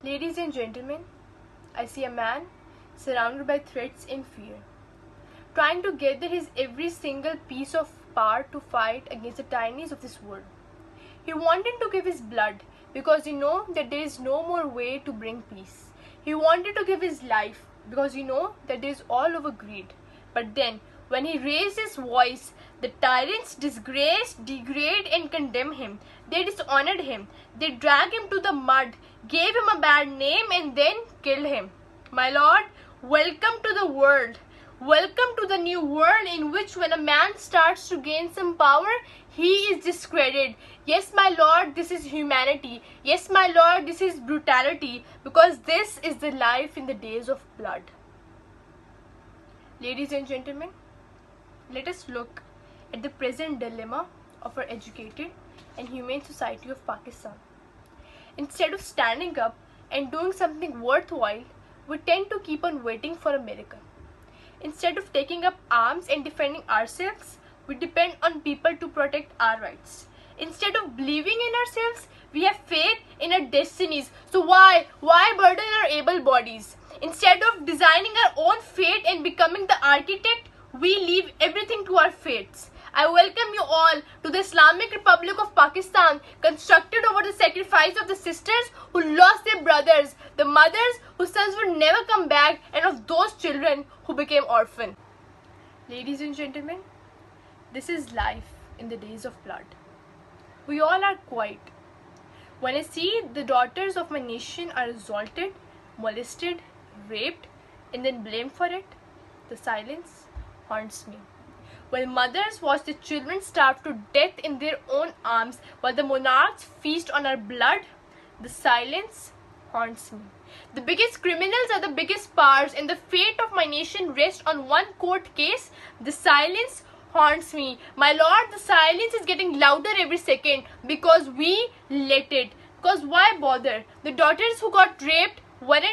Ladies and gentlemen, I see a man surrounded by threats and fear, trying to gather his every single piece of power to fight against the tyrannies of this world. He wanted to give his blood because he knows that there is no more way to bring peace. He wanted to give his life because he knows that there is all over greed. But then, when he raised his voice, the tyrants disgraced, degrade and condemn him. They dishonored him. They dragged him to the mud, gave him a bad name and then killed him. My lord, welcome to the world. Welcome to the new world in which when a man starts to gain some power, he is discredited. Yes, my lord, this is humanity. Yes, my lord, this is brutality, because this is the life in the days of blood. Ladies and gentlemen, let us look at the present dilemma of our educated and humane society of Pakistan. Instead of standing up and doing something worthwhile, we tend to keep on waiting for a miracle. Instead of taking up arms and defending ourselves, we depend on people to protect our rights. Instead of believing in ourselves, we have faith in our destinies. So why burden our able bodies? Instead of designing our own fate and becoming the architect, we leave everything to our fates. I welcome you all to the Islamic Republic of Pakistan, constructed over the sacrifice of the sisters who lost their brothers, the mothers whose sons would never come back, and of those children who became orphaned. Ladies and gentlemen, this is life in the days of blood. We all are quiet. When I see the daughters of my nation are assaulted, molested, raped, and then blamed for it, the silence haunts me. When mothers watch their children starve to death in their own arms, while the monarchs feast on our blood, the silence haunts me. The biggest criminals are the biggest powers, and the fate of my nation rests on one court case. The silence haunts me. My lord, the silence is getting louder every second because we let it. Because why bother? The daughters who got raped weren't